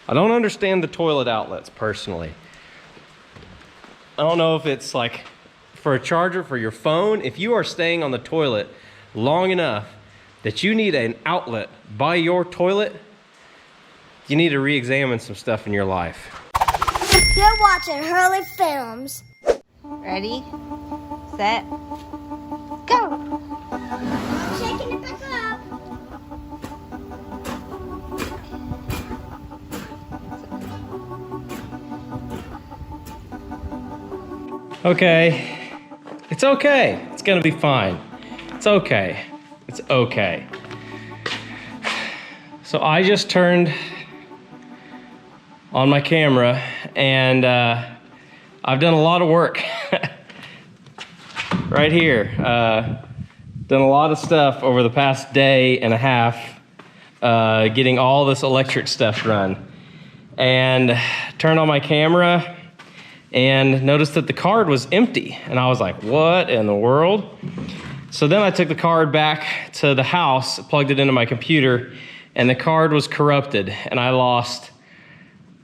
I don't understand the toilet outlets personally. I don't know if it's like for a charger for your phone. If you are staying on the toilet long enough that you need an outlet by your toilet, you need to re-examine some stuff in your life. You're watching Hurley Films. Ready, set, go. Shaking it back up. Okay, it's okay. It's gonna be fine. It's okay. It's okay. So I just turned on my camera and I've done a lot of work right here. Done a lot of stuff over the past day and a half getting all this electric stuff run. And turned on my camera and noticed that the card was empty. And I was like, what in the world? So then I took the card back to the house, plugged it into my computer, and the card was corrupted, and I lost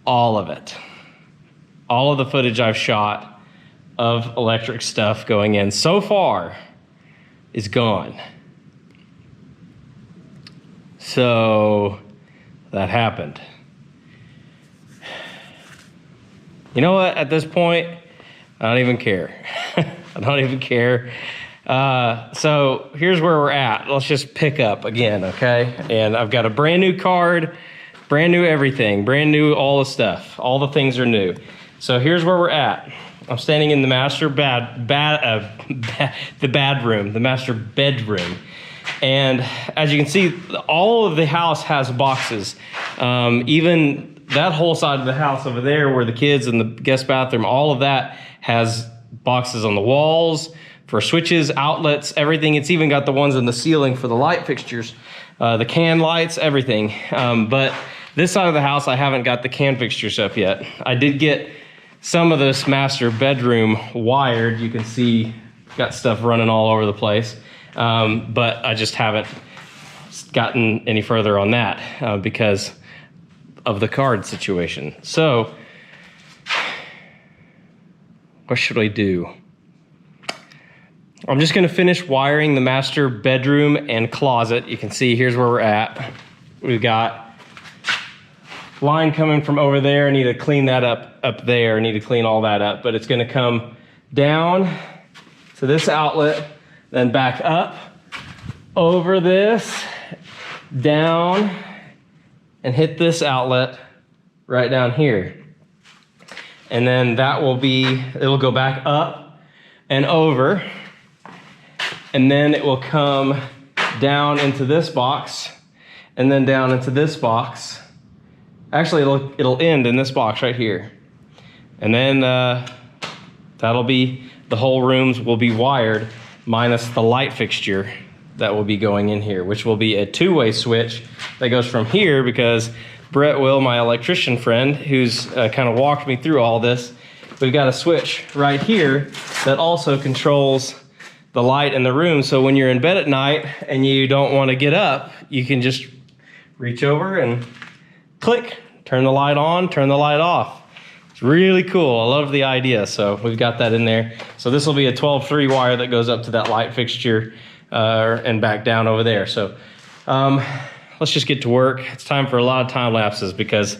all of it. All of the footage I've shot of electric stuff going in so far is gone. So that happened. You know what? At this point, I don't even care. I don't even care. So here's where we're at. Let's just pick up again, okay? And I've got a brand new card, brand new everything, brand new all the stuff. All the things are new. So here's where we're at. I'm standing in the master the master bedroom. And as you can see, all of the house has boxes. Even that whole side of the house over there where the kids and the guest bathroom, all of that has boxes on the walls for switches, outlets, everything. It's even got the ones in the ceiling for the light fixtures, the can lights, everything. But this side of the house, I haven't got the can fixtures up yet. I did get some of this master bedroom wired. You can see got stuff running all over the place. But I just haven't gotten any further on that because of the card situation. So what should I do? I'm just gonna finish wiring the master bedroom and closet. You can see here's where we're at. We've got line coming from over there. I need to clean that up there. I need to clean all that up, but it's gonna come down to this outlet, then back up over this, down, and hit this outlet right down here. And then that will it'll go back up and over, and then it will come down into this box, and then down into this box. Actually, it'll end in this box right here. And then that'll be, the whole rooms will be wired minus the light fixture that will be going in here, which will be a two-way switch that goes from here, because Brett Will, my electrician friend, who's kind of walked me through all this, we've got a switch right here that also controls the light in the room. So when you're in bed at night and you don't want to get up, you can just reach over and click, turn the light on, turn the light off. It's really cool. I love the idea. So we've got that in there. So this will be a 12-3 wire that goes up to that light fixture and back down over there. So let's just get to work. It's time for a lot of time lapses because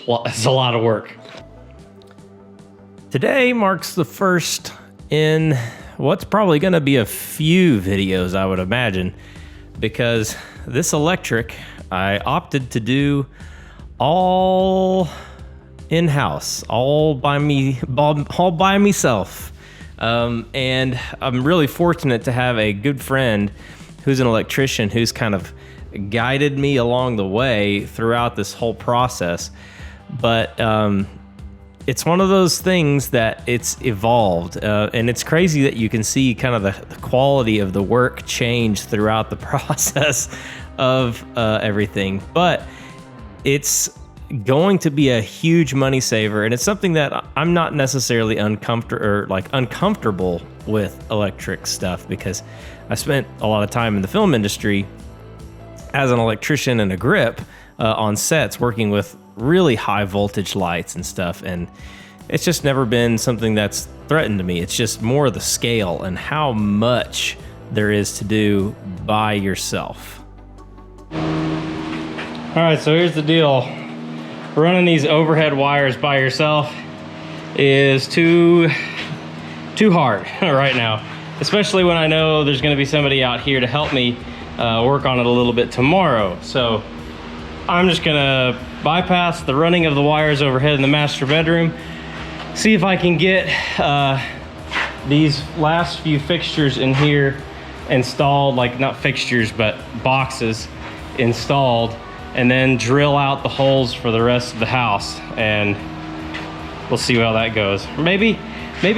it's a lot of work. Today marks the first in what's probably going to be a few videos, I would imagine, because this electric I opted to do all in-house, all by myself. And I'm really fortunate to have a good friend who's an electrician who's kind of guided me along the way throughout this whole process. But it's one of those things that it's evolved, and it's crazy that you can see kind of the quality of the work change throughout the process of everything. But it's going to be a huge money saver, and it's something that I'm not necessarily uncomfortable with electric stuff, because I spent a lot of time in the film industry as an electrician and a grip on sets working with really high voltage lights and stuff, and it's just never been something that's threatened to me. It's just more the scale and how much there is to do by yourself. All right, so here's the deal. Running these overhead wires by yourself is too hard right now, especially when I know there's gonna be somebody out here to help me work on it a little bit tomorrow. So I'm just gonna bypass the running of the wires overhead in the master bedroom, see if I can get these last few fixtures in here installed, like not fixtures, but boxes installed, and then drill out the holes for the rest of the house, and we'll see how that goes. Maybe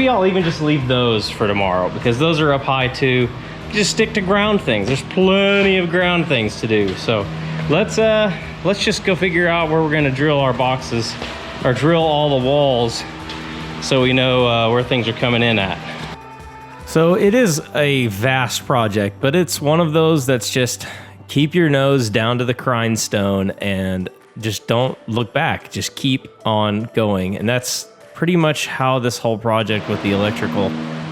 I'll even just leave those for tomorrow, because those are up high too. Just stick to ground things. There's plenty of ground things to do. So let's just go figure out where we're gonna drill our boxes, or drill all the walls, so we know where things are coming in at. So it is a vast project, but it's one of those that's just keep your nose down to the grindstone and just don't look back. Just keep on going. And that's pretty much how this whole project with the electrical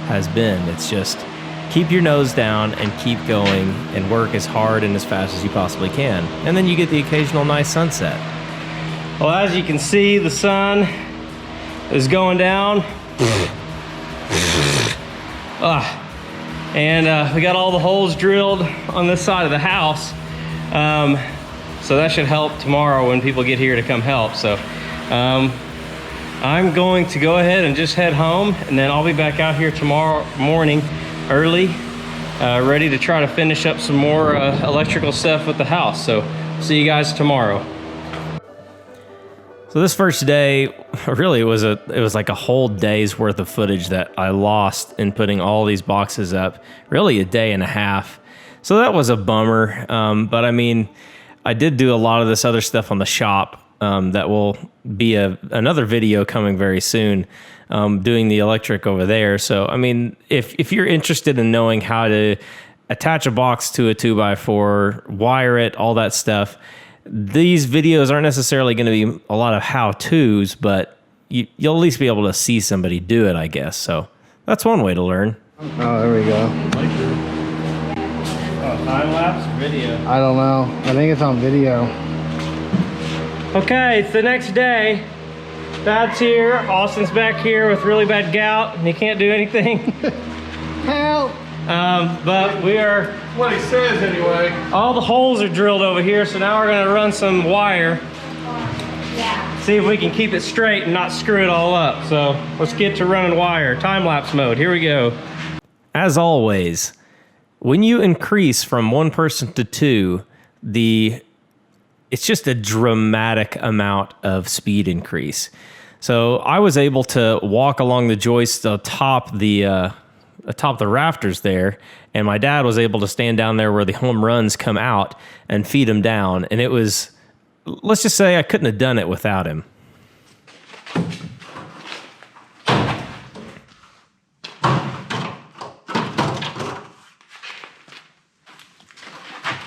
has been. It's just keep your nose down and keep going and work as hard and as fast as you possibly can. And then you get the occasional nice sunset. Well, as you can see, the sun is going down. And we got all the holes drilled on this side of the house. So that should help tomorrow when people get here to come help. So I'm going to go ahead and just head home, and then I'll be back out here tomorrow morning early, ready to try to finish up some more electrical stuff with the house. So see you guys tomorrow. So this first day, really it was like a whole day's worth of footage that I lost in putting all these boxes up, really a day and a half. So that was a bummer. But I mean, I did do a lot of this other stuff on the shop that will be another video coming very soon, doing the electric over there. So, I mean, if you're interested in knowing how to attach a box to a 2x4, wire it, all that stuff, these videos aren't necessarily going to be a lot of how-tos, but you'll at least be able to see somebody do it, I guess. So that's one way to learn. Oh, there we go. Time-lapse video. I don't know. I think it's on video. Okay, it's the next day. Dad's here. Austin's back here with really bad gout, and he can't do anything. Help! But we are... What he says, anyway. All the holes are drilled over here, so now we're gonna run some wire. See if we can keep it straight and not screw it all up. So let's get to running wire. Time-lapse mode, here we go. As always, when you increase from one person to two, it's just a dramatic amount of speed increase. So I was able to walk along the joists atop the rafters there, and my dad was able to stand down there where the home runs come out and feed them down. And it was, let's just say I couldn't have done it without him.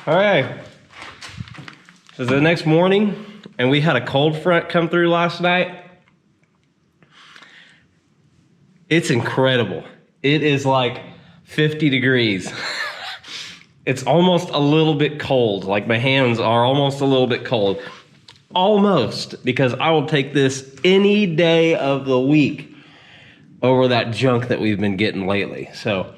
All right. So the next morning, and we had a cold front come through last night. It's incredible. It is like 50 degrees. It's almost a little bit cold. Like my hands are almost a little bit cold. Almost, because I will take this any day of the week over that junk that we've been getting lately. So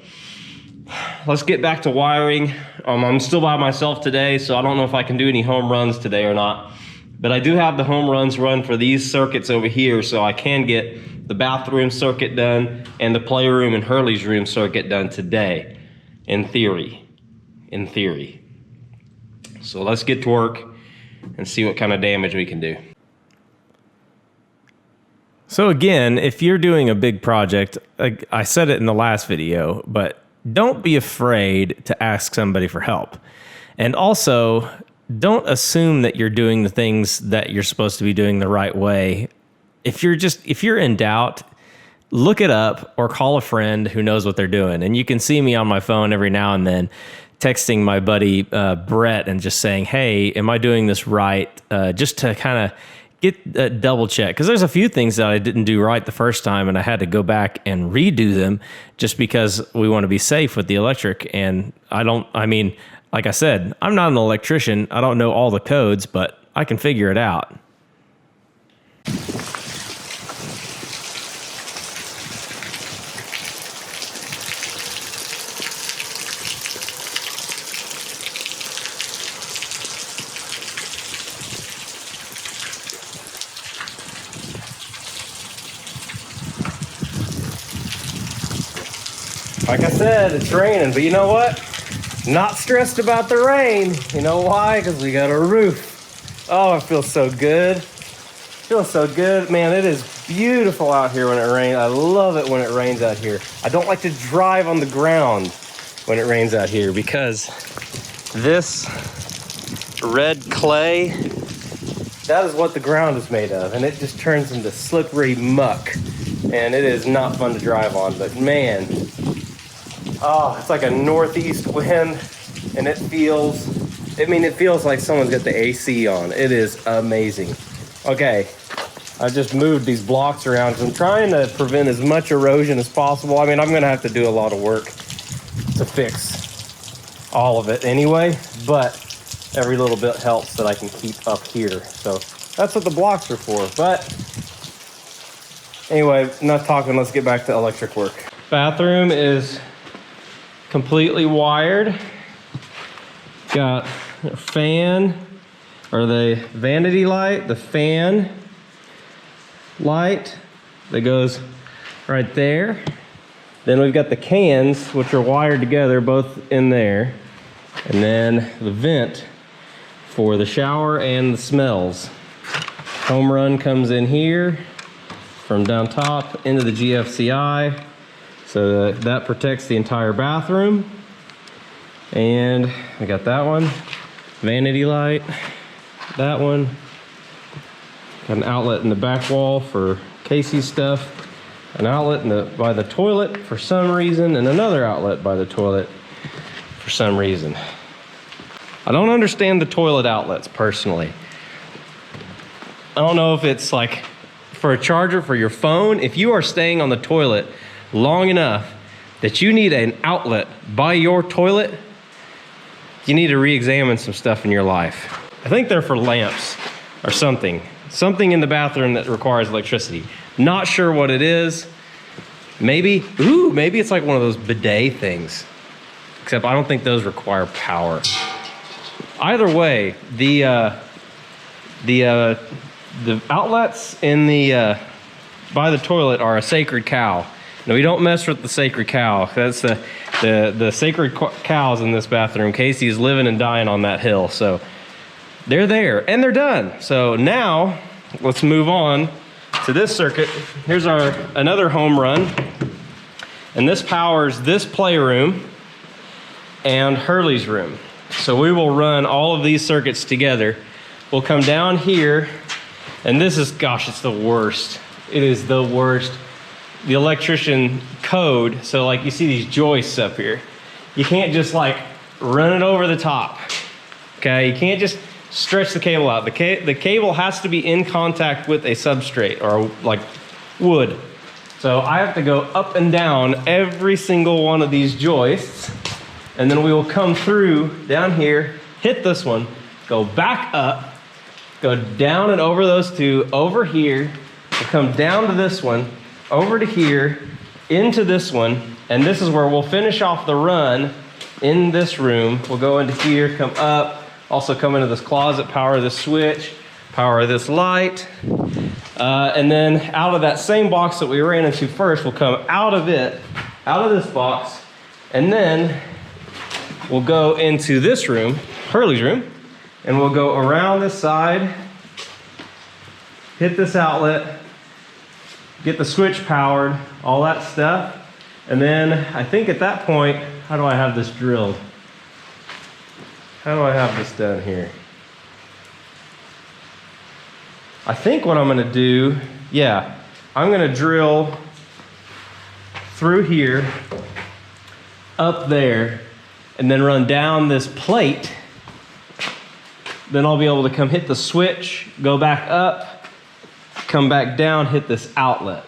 let's get back to wiring. I'm still by myself today, so I don't know if I can do any home runs today or not. But I do have the home runs run for these circuits over here, so I can get the bathroom circuit done and the playroom and Hurley's room circuit done today, in theory. In theory. So let's get to work and see what kind of damage we can do. So again, if you're doing a big project, I said it in the last video, but don't be afraid to ask somebody for help. And also, don't assume that you're doing the things that you're supposed to be doing the right way. If you're in doubt, look it up or call a friend who knows what they're doing. And you can see me on my phone every now and then texting my buddy Brett and just saying, hey, am I doing this right? Just to kind of get double check. Because there's a few things that I didn't do right the first time, and I had to go back and redo them just because we want to be safe with the electric. And like I said, I'm not an electrician. I don't know all the codes, but I can figure it out. Like I said, it's raining, but you know what? Not stressed about the rain. You know why? Because we got a roof. Oh, it feels so good. Feels so good. Man, it is beautiful out here when it rains. I love it when it rains out here. I don't like to drive on the ground when it rains out here because this red clay, that is what the ground is made of, and it just turns into slippery muck, and it is not fun to drive on. But man, oh, it's like a northeast wind, and it feels like someone's got the AC on. It is amazing. Okay, I just moved these blocks around because I'm trying to prevent as much erosion as possible. I mean, I'm gonna have to do a lot of work to fix all of it anyway, but every little bit helps that I can keep up here. So that's what the blocks are for. But anyway, not talking, let's get back to electric work. Bathroom is completely wired. Got a fan, or the vanity light, the fan light that goes right there. Then we've got the cans, which are wired together, both in there. And then the vent for the shower and the smells. Home run comes in here from down top into the GFCI. So that protects the entire bathroom. And I got that one, vanity light, that one. Got an outlet in the back wall for Casey's stuff, an outlet by the toilet for some reason, and another outlet by the toilet for some reason. I don't understand the toilet outlets personally. I don't know if it's like for a charger for your phone. If you are staying on the toilet long enough that you need an outlet by your toilet, you need to re-examine some stuff in your life. I think they're for lamps or something. Something in the bathroom that requires electricity. Not sure what it is. Maybe it's like one of those bidet things. Except I don't think those require power. Either way, the outlets in the by the toilet are a sacred cow. Now we don't mess with the sacred cow. That's the sacred cows in this bathroom. Casey is living and dying on that hill. So they're there and they're done. So now let's move on to this circuit. Here's another home run. And this powers this playroom and Hurley's room. So we will run all of these circuits together. We'll come down here, and this is, gosh, it's the worst. It is the worst. The electrician code, so like you see these joists up here. You can't just like run it over the top, okay? You can't just stretch the cable out. The cable has to be in contact with a substrate or like wood. So I have to go up and down every single one of these joists, and then we will come through down here, hit this one, go back up, go down and over those two, over here, we'll come down to this one, over to here, into this one, and this is where we'll finish off the run in this room. We'll go into here, come up, also come into this closet, power this switch, power this light, and then out of that same box that we ran into first, we'll come out of it, out of this box, and then we'll go into this room, Hurley's room, and we'll go around this side, hit this outlet, get the switch powered, all that stuff. And then I think at that point, how do I have this drilled? How do I have this done here? I think what I'm gonna do, yeah, I'm gonna drill through here, up there, and then run down this plate. Then I'll be able to come hit the switch, go back up, come back down, hit this outlet.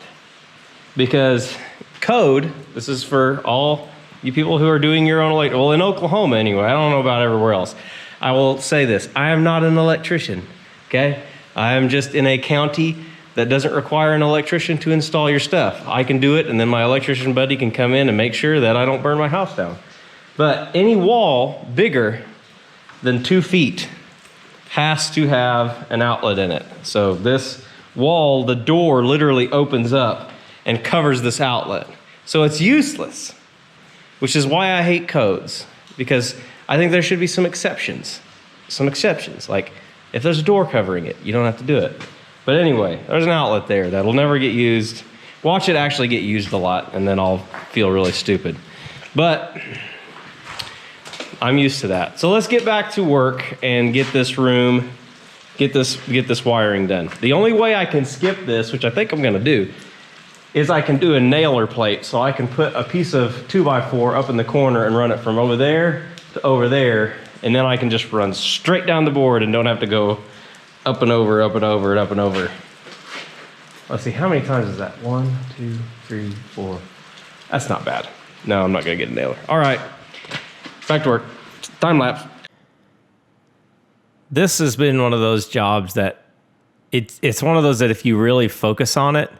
Because code, this is for all you people who are doing your own electric, well, in Oklahoma anyway, I don't know about everywhere else. I will say this, I am not an electrician, okay? I am just in a county that doesn't require an electrician to install your stuff. I can do it, and then my electrician buddy can come in and make sure that I don't burn my house down. But any wall bigger than 2 feet has to have an outlet in it. So this wall, the door literally opens up and covers this outlet. So it's useless, which is why I hate codes, because I think there should be some exceptions. Like if there's a door covering it, you don't have to do it. But anyway, there's an outlet there that'll never get used. Watch it actually get used a lot, and then I'll feel really stupid. But I'm used to that. So let's get back to work and get this room, get this wiring done. The only way I can skip this, which I think I'm gonna do, is I can do a nailer plate. So I can put a piece of 2x4 up in the corner and run it from over there to over there, and then I can just run straight down the board and don't have to go up and over, up and over, and up and over. Let's see, how many times is that? 1, 2, 3, 4. That's not bad. No, I'm not gonna get a nailer. All right, back to work. Time lapse. This has been one of those jobs that it's one of those that if you really focus on it,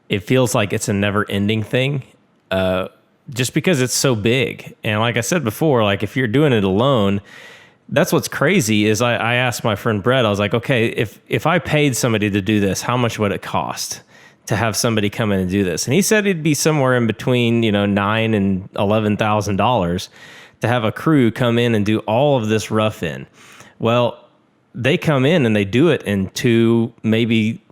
it feels like it's a never-ending thing, just because it's so big. And like I said before, like if you're doing it alone, that's what's crazy is I asked my friend Brett, I was like, okay, if I paid somebody to do this, how much would it cost to have somebody come in and do this? And he said it'd be somewhere in between, $9,000 and $11,000 to have a crew come in and do all of this rough in. Well, they come in and they do it in 2, maybe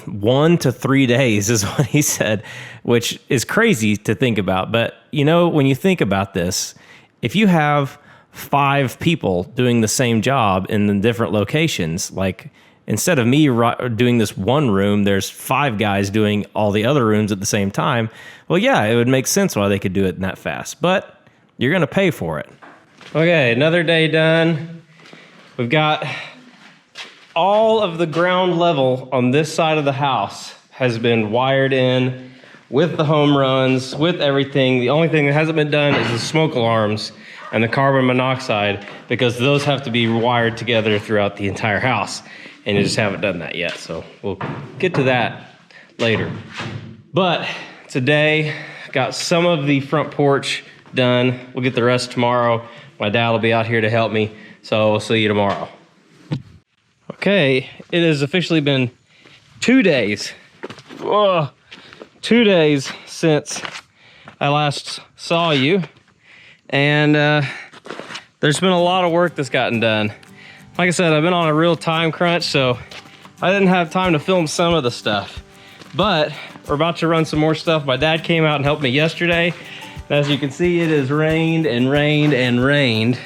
1 to 3 days is what he said, which is crazy to think about. But when you think about this, if you have 5 people doing the same job in the different locations, like instead of me doing this one room, there's 5 guys doing all the other rooms at the same time. Well, yeah, it would make sense why they could do it that fast, but you're going to pay for it. Okay, another day done. We've got all of the ground level on this side of the house has been wired in with the home runs, with everything. The only thing that hasn't been done is the smoke alarms and the carbon monoxide, because those have to be wired together throughout the entire house, and you just haven't done that yet. So we'll get to that later. But today, got some of the front porch done. We'll get the rest tomorrow. My dad will be out here to help me, so we'll see you tomorrow. Okay, it has officially been 2 days. Whoa, 2 days since I last saw you. And there's been a lot of work that's gotten done. Like I said, I've been on a real time crunch, so I didn't have time to film some of the stuff. But we're about to run some more stuff. My dad came out and helped me yesterday. As you can see, it has rained and rained and rained.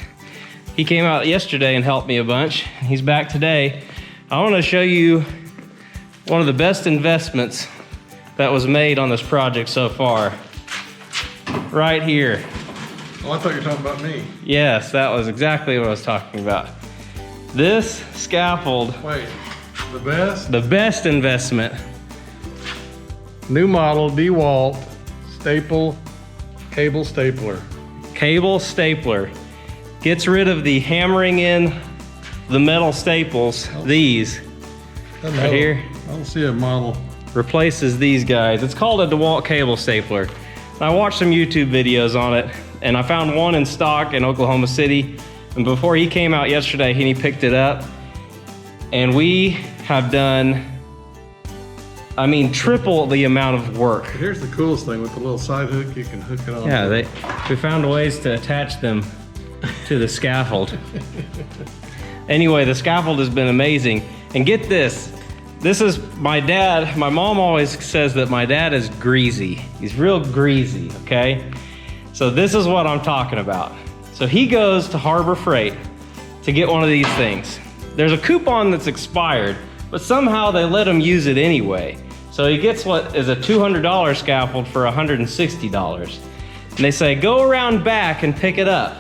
He came out yesterday and helped me a bunch. He's back today. I want to show you one of the best investments that was made on this project so far. Right here. Oh, I thought you were talking about me. Yes, that was exactly what I was talking about. This scaffold. Wait, the best? The best investment. New model, DeWalt, cable stapler. Cable stapler. Gets rid of the hammering in the metal staples, these, right here. I don't see a model. Replaces these guys. It's called a DeWalt cable stapler. I watched some YouTube videos on it, and I found one in stock in Oklahoma City. And before he came out yesterday, he picked it up. And we have done, triple the amount of work. Here's the coolest thing with the little side hook, you can hook it on. Yeah, we found ways to attach them to the scaffold. Anyway, the scaffold has been amazing. And get this, this is my dad. My mom always says that my dad is greasy. He's real greasy, okay? So this is what I'm talking about. So he goes to Harbor Freight to get one of these things. There's a coupon that's expired, but somehow they let him use it anyway. So he gets what is a $200 scaffold for $160. And they say, go around back and pick it up.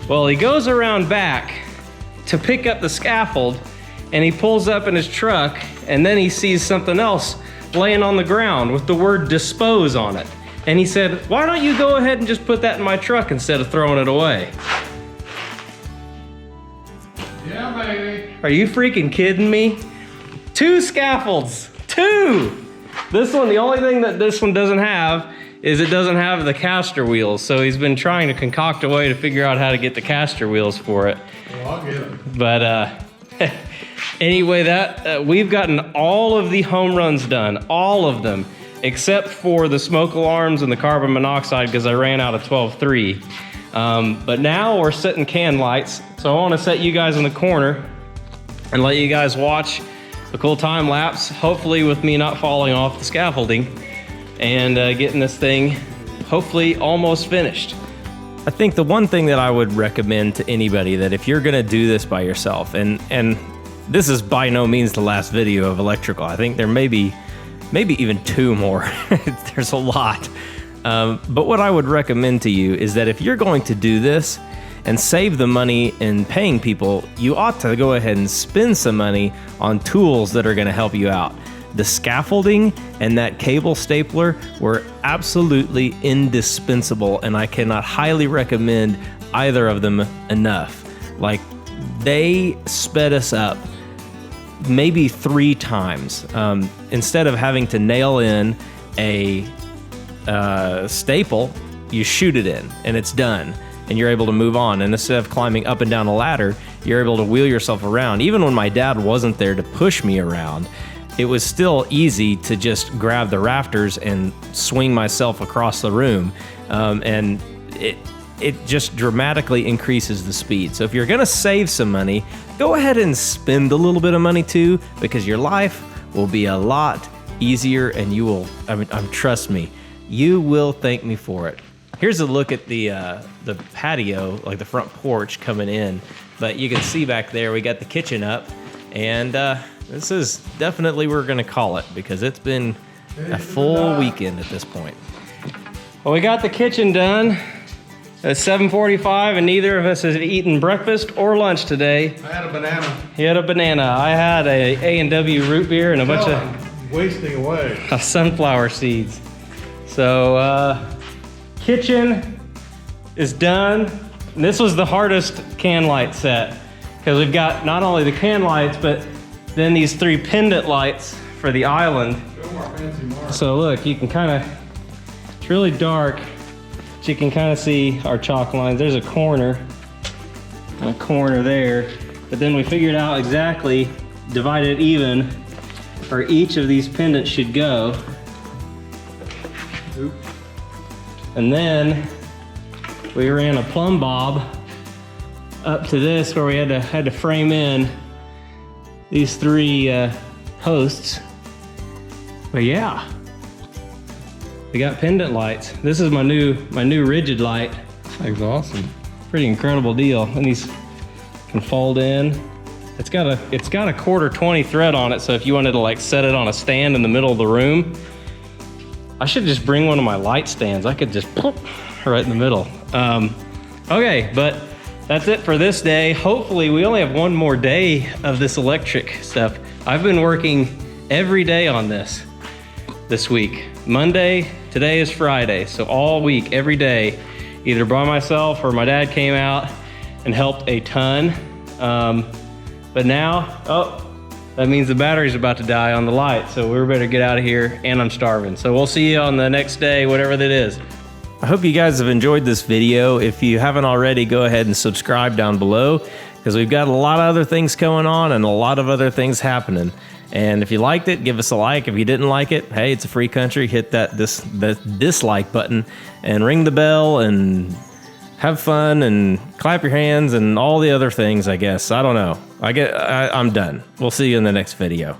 Well, he goes around back to pick up the scaffold, and he pulls up in his truck, and then he sees something else laying on the ground with the word dispose on it. And he said, why don't you go ahead and just put that in my truck instead of throwing it away? Yeah, baby. Are you freaking kidding me? 2 scaffolds, 2! This one, the only thing that this one doesn't have is it doesn't have the caster wheels. So he's been trying to concoct a way to figure out how to get the caster wheels for it. Well, I'll get them. But anyway, that we've gotten all of the home runs done, all of them, except for the smoke alarms and the carbon monoxide because I ran out of 12.3. But now we're setting can lights. So I want to set you guys in the corner and let you guys watch a cool time lapse, hopefully with me not falling off the scaffolding and getting this thing hopefully almost finished. I think the one thing that I would recommend to anybody that if you're gonna do this by yourself, and this is by no means the last video of electrical. I think there may be even 2 more. There's a lot. But what I would recommend to you is that if you're going to do this and save the money in paying people, you ought to go ahead and spend some money on tools that are gonna help you out. The scaffolding and that cable stapler were absolutely indispensable, and I cannot highly recommend either of them enough. Like, they sped us up maybe 3 times. Instead of having to nail in a staple, you shoot it in and it's done, and you're able to move on. And instead of climbing up and down a ladder, you're able to wheel yourself around. Even when my dad wasn't there to push me around, it was still easy to just grab the rafters and swing myself across the room. And it just dramatically increases the speed. So if you're gonna save some money, go ahead and spend a little bit of money too, because your life will be a lot easier, and you will, trust me, you will thank me for it. Here's a look at the patio, like the front porch coming in. But you can see back there, we got the kitchen up, and this is definitely what we're gonna call it, because it's been a full weekend at this point. Well, we got the kitchen done. It's 7:45 and neither of us has eaten breakfast or lunch today. I had a banana. He had a banana. I had a A&W root beer and a bunch I'm wasting away. of sunflower seeds. So, kitchen is done. And this was the hardest can light set, because we've got not only the can lights, but then these 3 pendant lights for the island. Show our fancy mark. So look, you can kind of, it's really dark, but you can kind of see our chalk lines. There's a corner there, but then we figured out exactly, divided even, where each of these pendants should go. Oop. And then we ran a plumb bob up to this where we had to frame in these 3 posts. But yeah, we got pendant lights. This is my new rigid light. Thing's awesome. Pretty incredible deal. And these can fold in. It's got a 1/4-20 thread on it, so if you wanted to like set it on a stand in the middle of the room, I should just bring one of my light stands. I could just pop right in the middle. Okay, but that's it for this day. Hopefully we only have 1 more day of this electric stuff. I've been working every day on this week. Monday, today is Friday, so all week, every day, either by myself or my dad came out and helped a ton. But now, that means the battery's about to die on the light, so we better get out of here, and I'm starving. So we'll see you on the next day, whatever that is. I hope you guys have enjoyed this video. If you haven't already, go ahead and subscribe down below, because we've got a lot of other things going on and a lot of other things happening. And if you liked it, give us a like. If you didn't like it, hey, it's a free country. Hit that dislike button and ring the bell and have fun and clap your hands and all the other things, I guess. I don't know. I'm done. We'll see you in the next video.